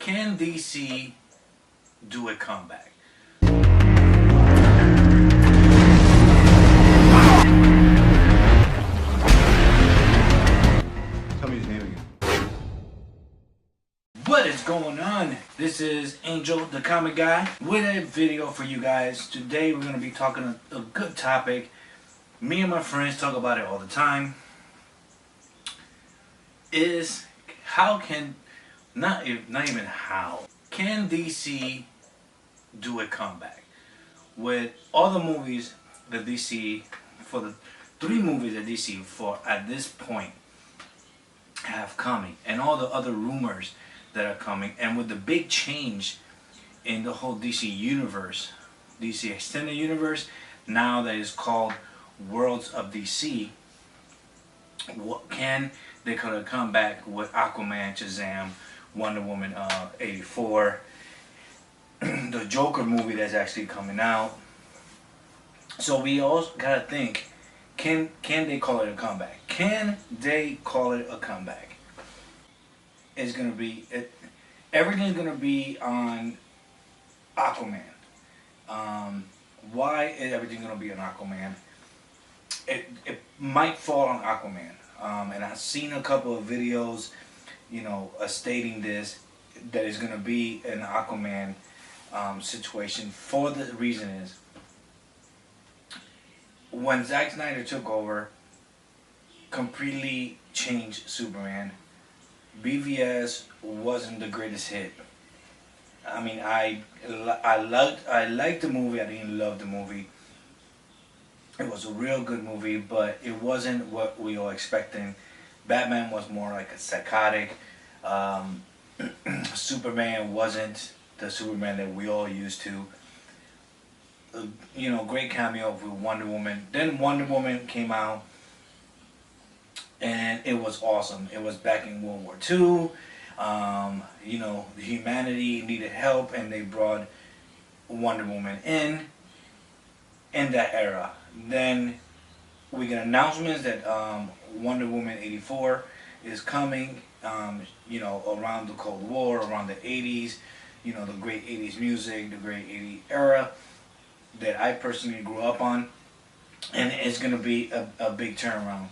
Can DC do a comeback? Tell me his name again. What is going on? This is Angel, the comic guy, with a video for you guys. Today we're going to be talking a good topic. Me and my friends talk about it all the time. Is how can, not even how, can DC do a comeback? With all the movies that DC, for the 3 movies that DC for at this point have coming, and all the other rumors that are coming, and with the big change in the whole DC universe, DC extended universe, now that is called Worlds of DC, what can they could have come back with Aquaman, Shazam, Wonder Woman 84, the Joker movie that's actually coming out. So we all gotta think, can they call it a comeback? Can they call it a comeback? It's gonna be everything's gonna be on Aquaman. Why is everything gonna be on Aquaman? It might fall on Aquaman. And I've seen a couple of videos, stating this, that it's gonna be an Aquaman situation. For the reason is, when Zack Snyder took over, completely changed Superman. BVS wasn't the greatest hit. I mean, I liked the movie. I didn't love the movie. It was a real good movie, but it wasn't what we all expecting. Batman was more like a psychotic. Superman wasn't the Superman that we all used to. Great cameo with Wonder Woman. Then Wonder Woman came out, and it was awesome. It was back in World War II. Humanity needed help, and they brought Wonder Woman in that era. Then we get announcements that Wonder Woman 84 is coming, around the Cold War, around the 80s, the great 80s music, the great 80s era that I personally grew up on, and it's going to be a big turnaround.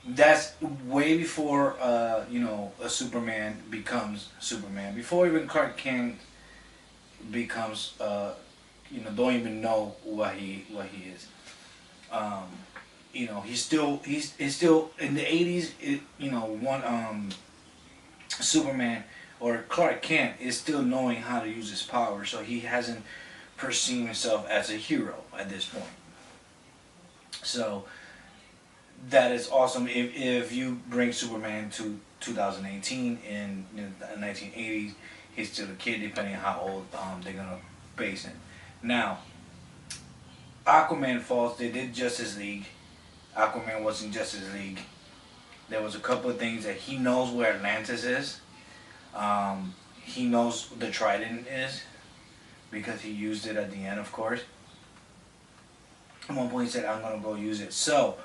That's way before, a Superman becomes Superman. Before even Clark Kent becomes, don't even know what he is. He's still in the 80s. Superman or Clark Kent is still knowing how to use his power, so he hasn't perceived himself as a hero at this point. So that is awesome. If you bring Superman to 2018 in the 1980s, he's still a kid, depending on how old they're gonna base him. Now, Aquaman falls. They did Justice League. Aquaman was in Justice League. There was a couple of things that he knows where Atlantis is. He knows the Trident is, because he used it at the end, of course. At one point he said, I'm going to go use it. So,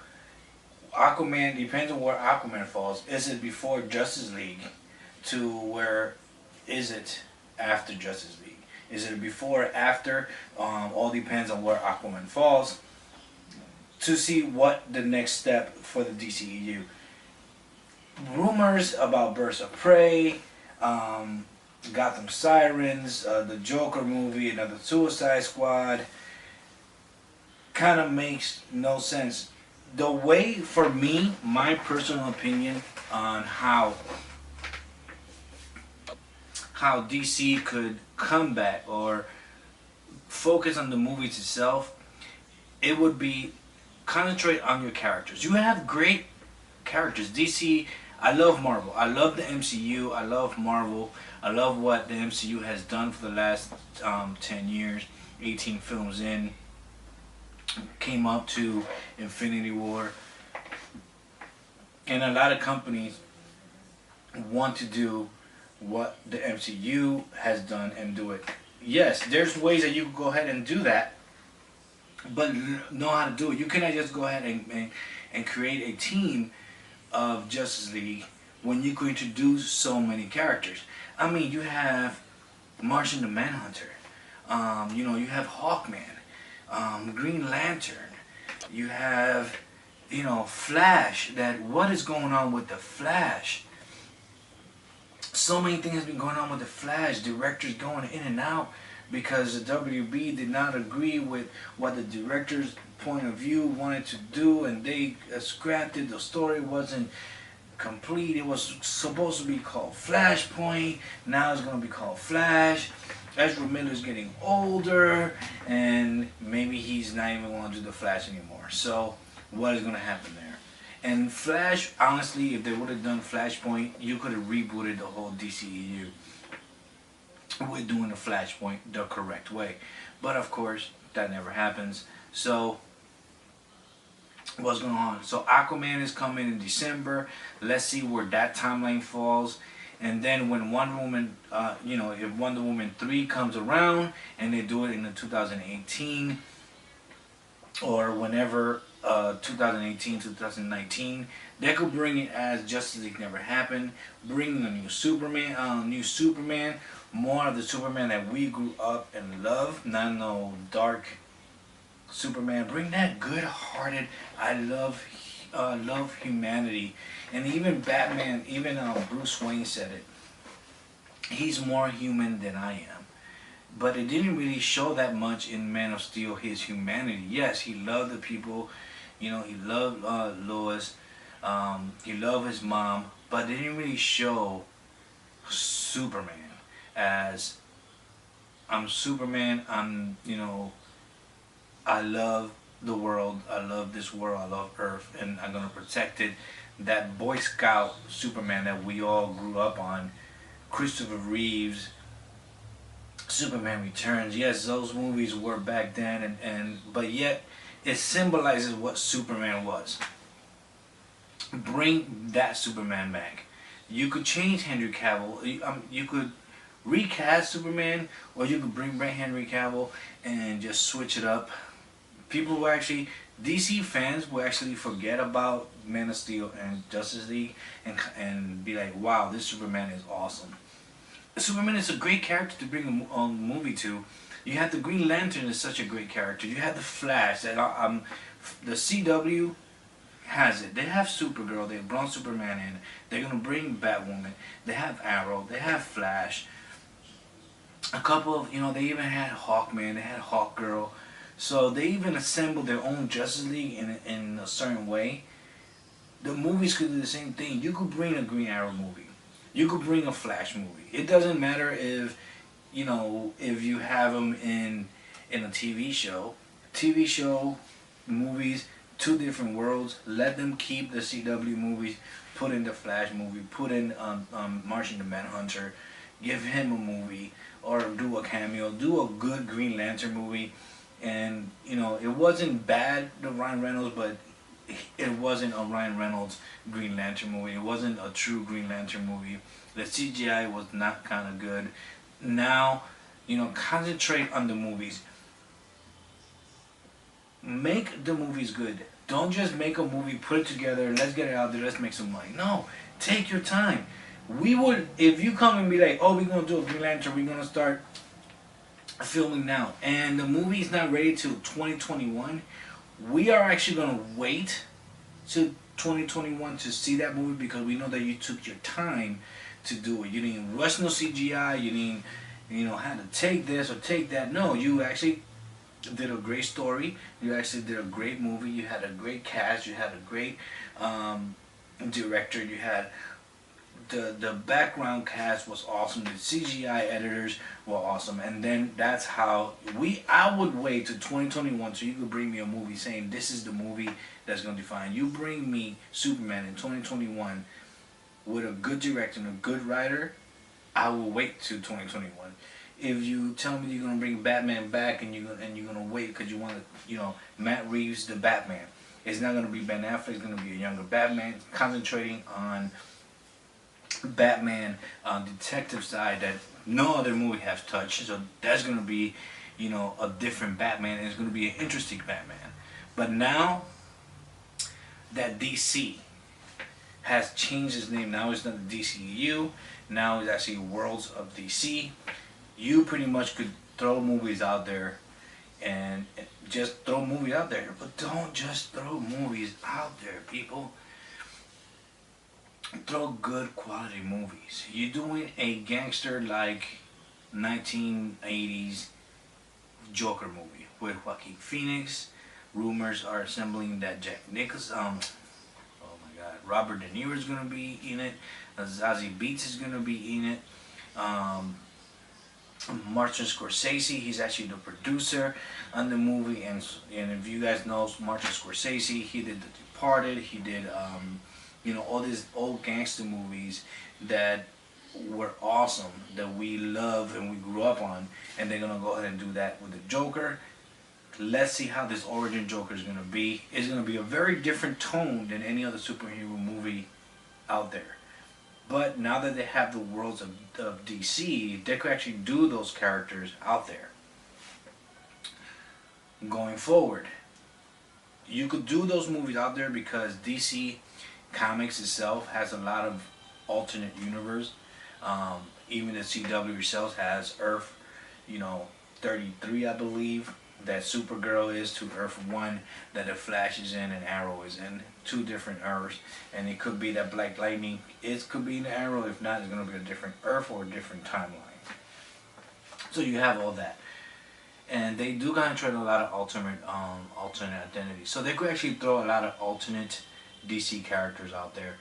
Aquaman, depends on where Aquaman falls. Is it before Justice League to where is it after Justice League? Is it before or after? All depends on where Aquaman falls to see what the next step for the DCEU. Rumors about Birds of Prey, Gotham Sirens, the Joker movie, another Suicide Squad, kind of makes no sense. The way, for me, my personal opinion on how DC could come back or focus on the movies itself, it would be concentrate on your characters. You have great characters. DC, I love Marvel. I love the MCU. I love Marvel. I love what the MCU has done for the last 10 years, 18 films in. Came up to Infinity War. And a lot of companies want to do what the MCU has done and do it. Yes, there's ways that you can go ahead and do that, but know how to do it. You cannot just go ahead and create a team of Justice League when you could introduce so many characters. I mean, you have Martian the Manhunter, you have Hawkman, Green Lantern, you have, Flash. That what is going on with the Flash? So many things have been going on with the Flash. Directors going in and out because the WB did not agree with what the director's point of view wanted to do, and they scrapped it. The story wasn't complete. It was supposed to be called Flashpoint. Now it's going to be called Flash. Ezra Miller's getting older, and maybe he's not even going to do the Flash anymore. So what is going to happen there? And Flash, honestly, if they would have done Flashpoint, you could have rebooted the whole DCEU with doing the Flashpoint the correct way. But of course, that never happens. So what's going on? So Aquaman is coming in December. Let's see where that timeline falls. And then when Wonder Woman, if Wonder Woman 3 comes around and they do it in the 2018 or whenever, 2018, 2019, they could bring it as Justice League never happened. Bring a new Superman, more of the Superman that we grew up and love, not no dark Superman. Bring that good-hearted, I love humanity. And even Batman, even Bruce Wayne said it. He's more human than I am. But it didn't really show that much in Man of Steel, his humanity. Yes, he loved the people. He loved Lois. He loved his mom. But they didn't really show Superman as, I'm Superman, I love the world, I love this world, I love Earth, and I'm going to protect it. That Boy Scout Superman that we all grew up on, Christopher Reeves, Superman Returns. Yes, those movies were back then, but yet it symbolizes what Superman was. Bring that Superman back. You could change Henry Cavill. You could recast Superman, or you could bring back Henry Cavill and just switch it up. People will actually, DC fans will actually forget about Man of Steel and Justice League and be like, wow, this Superman is awesome. Superman is a great character to bring a movie to. You have the Green Lantern is such a great character. You have the Flash. That the CW has it. They have Supergirl. They brought Superman in. They're gonna bring Batwoman. They have Arrow. They have Flash. A couple of they even had Hawkman. They had Hawkgirl. So they even assembled their own Justice League in a certain way. The movies could do the same thing. You could bring a Green Arrow movie. You could bring a Flash movie. It doesn't matter if you have them in a TV show. TV show, movies, two different worlds. Let them keep the CW movies. Put in the Flash movie. Put in Martian the Manhunter. Give him a movie or do a cameo. Do a good Green Lantern movie. And it wasn't bad, the Ryan Reynolds, but it wasn't a Ryan Reynolds Green Lantern movie. It wasn't a true Green Lantern movie. The CGI was not kind of good. Now, concentrate on the movies. Make the movies good. Don't just make a movie, put it together, let's get it out there, let's make some money. No, take your time. If you come and be like, oh, we're going to do a Green Lantern, we're going to start filming now, and the movie's not ready till 2021, we are actually going to wait till 2021 to see that movie, because we know that you took your time to do it. You didn't rush no CGI, you didn't had to take this or take that. No, you actually did a great story, you actually did a great movie, you had a great cast, you had a great director, you had the background cast was awesome, the CGI editors were awesome, and then that's how I would wait to 2021 so you could bring me a movie saying this is the movie that's going to define. You bring me Superman in 2021 with a good director and a good writer, I will wait to 2021. If you tell me you're going to bring Batman back and you're going to wait because you want to, Matt Reeves the Batman, it's not going to be Ben Affleck, it's going to be a younger Batman concentrating on Batman detective side that no other movie has touched. So that's going to be, a different Batman, and it's going to be an interesting Batman. But now that DC has changed its name. Now it's not the DCEU. Now it's actually Worlds of DC. You pretty much could throw movies out there and just throw movies out there. But don't just throw movies out there, people. Throw good quality movies. You're doing a gangster like 1980s Joker movie with Joaquin Phoenix. Rumors are assembling that Jack Nicholson, oh my God, Robert De Niro is gonna be in it. Zazie Beetz is gonna be in it. Martin Scorsese, he's actually the producer on the movie, and if you guys know Martin Scorsese, he did The Departed, he did all these old gangster movies that were awesome, that we love and we grew up on, and they're gonna go ahead and do that with the Joker. Let's see how this origin Joker is gonna be. It's gonna be a very different tone than any other superhero movie out there. But now that they have the worlds of DC, they could actually do those characters out there. Going forward, you could do those movies out there because DC Comics itself has a lot of alternate universe. Even the CW itself has Earth, 33, I believe, that Supergirl is to Earth 1, that the Flash is in and Arrow is in. 2 different Earths, and it could be that Black Lightning, it could be in the Arrow. If not, it's going to be a different Earth or a different timeline. So you have all that. And they do kind of try a lot of alternate identities. So they could actually throw a lot of alternate DC characters out there,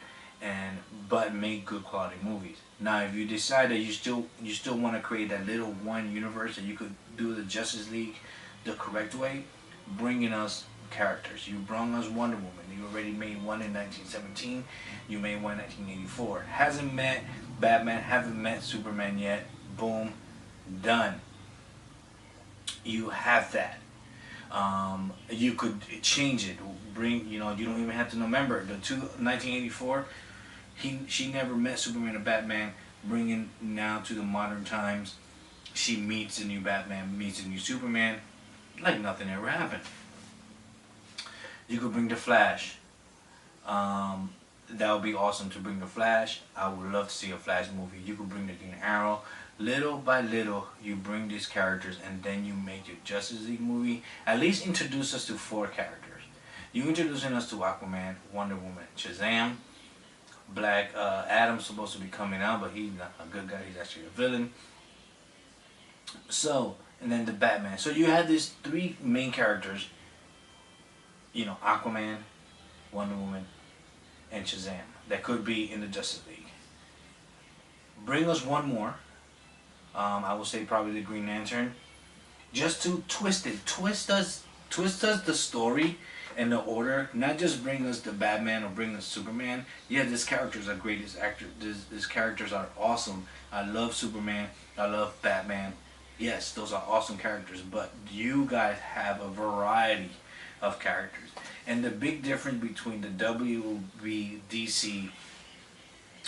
but make good quality movies. Now, if you decide that you still want to create that little one universe, that you could do the Justice League the correct way, bringing us characters. You brought us Wonder Woman. You already made one in 1917. You made one in 1984. Hasn't met Batman. Haven't met Superman yet. Boom, done. You have that. You could change it. You don't even have to remember the 1984. She never met Superman or Batman. Bringing now to the modern times, she meets the new Batman, meets the new Superman, like nothing ever happened. You could bring the Flash. That would be awesome to bring the Flash. I would love to see a Flash movie. You could bring the Green Arrow. Little by little, you bring these characters, and then you make your Justice League movie. At least introduce us to 4 characters. You introducing us to Aquaman, Wonder Woman, Shazam, Black Adam's supposed to be coming out, but he's not a good guy. He's actually a villain. So, and then the Batman. So you have these 3 main characters. Aquaman, Wonder Woman, and Shazam. That could be in the Justice League. Bring us one more. I would say probably the Green Lantern. Just to twist it. Twist us the story and the order. Not just bring us the Batman or bring us Superman. Yeah, these characters are great. These characters are awesome. I love Superman. I love Batman. Yes, those are awesome characters. But you guys have a variety of characters. And the big difference between the WBDC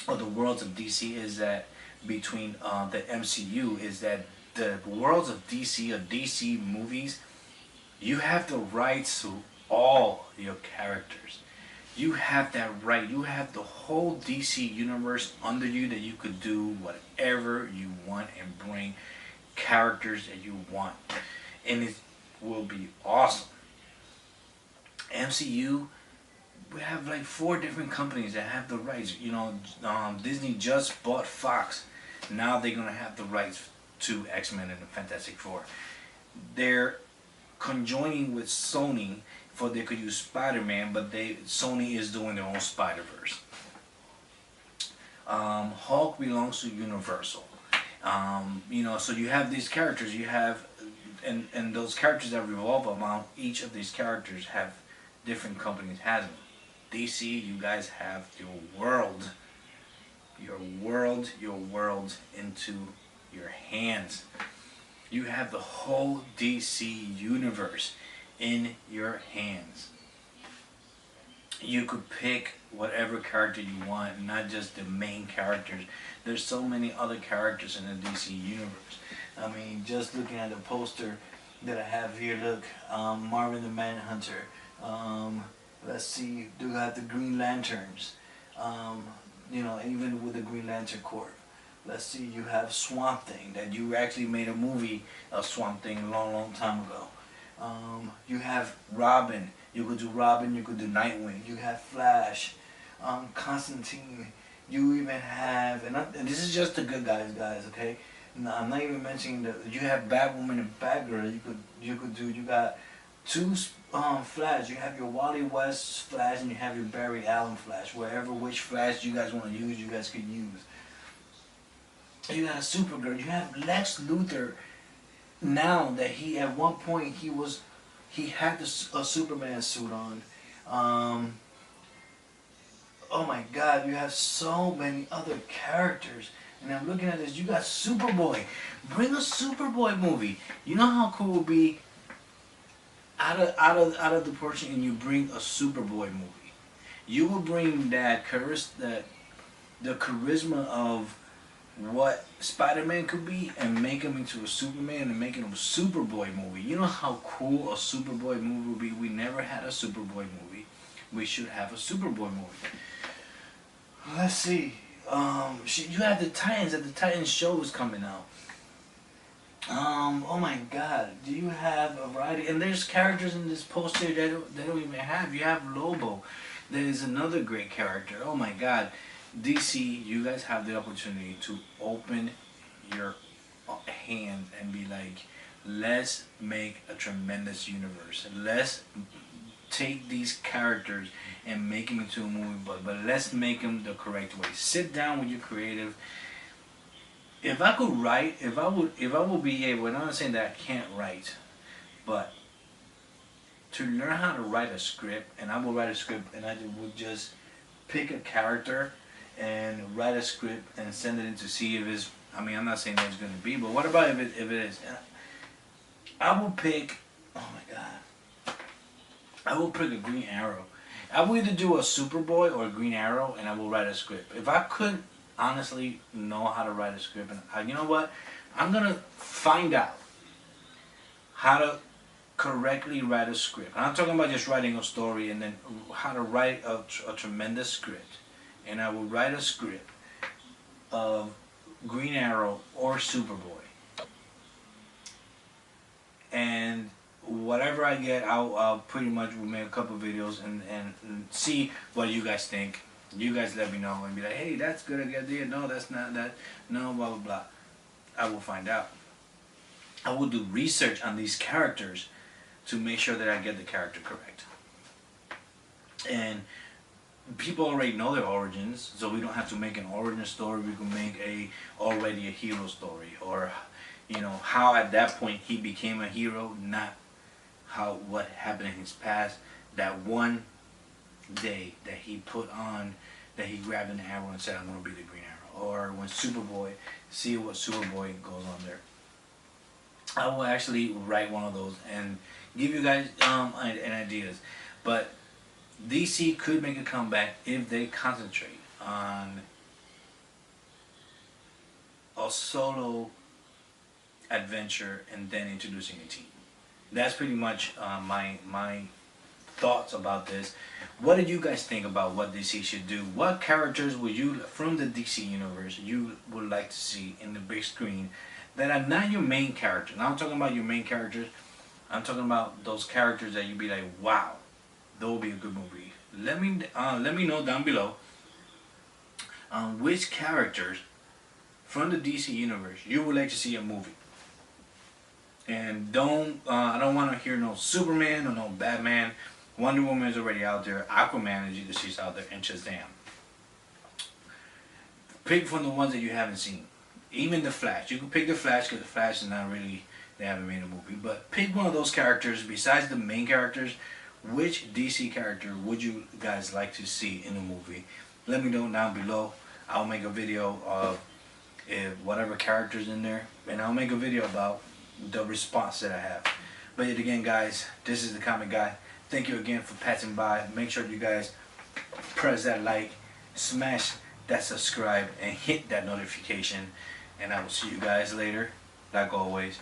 or the worlds of DC is that between the MCU is that the worlds of DC or DC movies, you have the rights to all your characters. You have that right. You have the whole DC universe under you that you could do whatever you want and bring characters that you want. And it will be awesome. MCU, we have like 4 different companies that have the rights. Disney just bought Fox. Now they're going to have the rights to X-Men and the Fantastic Four. They're conjoining with Sony for they could use Spider-Man, but Sony is doing their own Spider-Verse. Hulk belongs to Universal. So you have these characters. You have, and those characters that revolve around each of these characters have different companies has them. DC, you guys have your world into your hands. You have the whole DC universe in your hands. You could pick whatever character you want, not just the main characters. There's so many other characters in the DC universe. I mean, just looking at the poster that I have here, look, Marvin the Manhunter. Let's see, do have the Green Lanterns. You know, even with the Green Lantern Corps. Let's see, you have Swamp Thing, that you actually made a movie of Swamp Thing a long, long time ago. You have Robin. You could do Robin. You could do Nightwing. You have Flash, Constantine. You even have, and this is just the good guys. Okay, no, I'm not even mentioning that you have Batwoman and Batgirl. You got two Flash. You have your Wally West Flash and you have your Barry Allen Flash. Which Flash you guys want to use, you guys could use. You got a Supergirl. You have Lex Luthor. Now that he, at one point, he had a Superman suit on. Oh my God, you have so many other characters. And I'm looking at this. You got Superboy. Bring a Superboy movie. You know how cool it would be out of the portion, and you bring a Superboy movie. You will bring that the charisma of what Spider-Man could be, and make him into a Superman, and make him a Superboy movie. You know how cool a Superboy movie would be? We never had a Superboy movie. We should have a Superboy movie. Let's see. You have the Titans. That the Titans show is coming out. Oh my God. Do you have a variety? And there's characters in this poster that they don't even have. You have Lobo. That is another great character. Oh my God. DC, you guys have the opportunity to open your hand and be like, let's make a tremendous universe. Let's take these characters and make them into a movie, but let's make them the correct way. Sit down with your creative. If I could write, if I would be able, and I'm not saying that I can't write, but to learn how to write a script, and I will write a script, and I would just pick a character and write a script and send it in to see if it's, I mean, I'm not saying that it's going to be, but what about if it is? I will pick, oh my God, I will pick a Green Arrow. I will either do a Superboy or a Green Arrow, and I will write a script. If I could honestly know how to write a script, and you know what, I'm going to find out how to correctly write a script. I'm not talking about just writing a story, and then how to write a tremendous script. And I will write a script of Green Arrow or Superboy. And whatever I get, I'll pretty much will make a couple videos and see what you guys think. You guys let me know and be like, hey, that's good, a good idea. No, that's not that. No, blah, blah, blah. I will find out. I will do research on these characters to make sure that I get the character correct. And people already know their origins, so we don't have to make an origin story. We can make already a hero story, or you know, how at that point he became a hero, not what happened in his past. That one day that he he grabbed an arrow and said, I'm going to be the Green Arrow. Or when Superboy, see what Superboy goes on there. I will actually write one of those and give you guys ideas. But DC could make a comeback if they concentrate on a solo adventure and then introducing a team. That's pretty much my thoughts about this. What did you guys think about what DC should do? What characters would you, from the DC universe, you would like to see in the big screen that are not your main characters? Now I'm talking about your main characters. I'm talking about those characters that you'd be like, wow, that would be a good movie. Let me know down below which characters from the DC universe you would like to see a movie. And I don't want to hear no Superman or no Batman. Wonder Woman is already out there. Aquaman is she's out there, and Shazam. Pick from the ones that you haven't seen. Even the Flash. You can pick the Flash because the Flash is not really, they haven't made a movie. But pick one of those characters besides the main characters. Which DC character would you guys like to see in a movie? Let me know down below. I'll make a video of whatever characters in there, and I'll make a video about the response that I have. But yet again, guys, this is the Comic Guy. Thank you again for passing by. Make sure you guys press that like, smash that subscribe, and hit that notification. And I will see you guys later. Like always,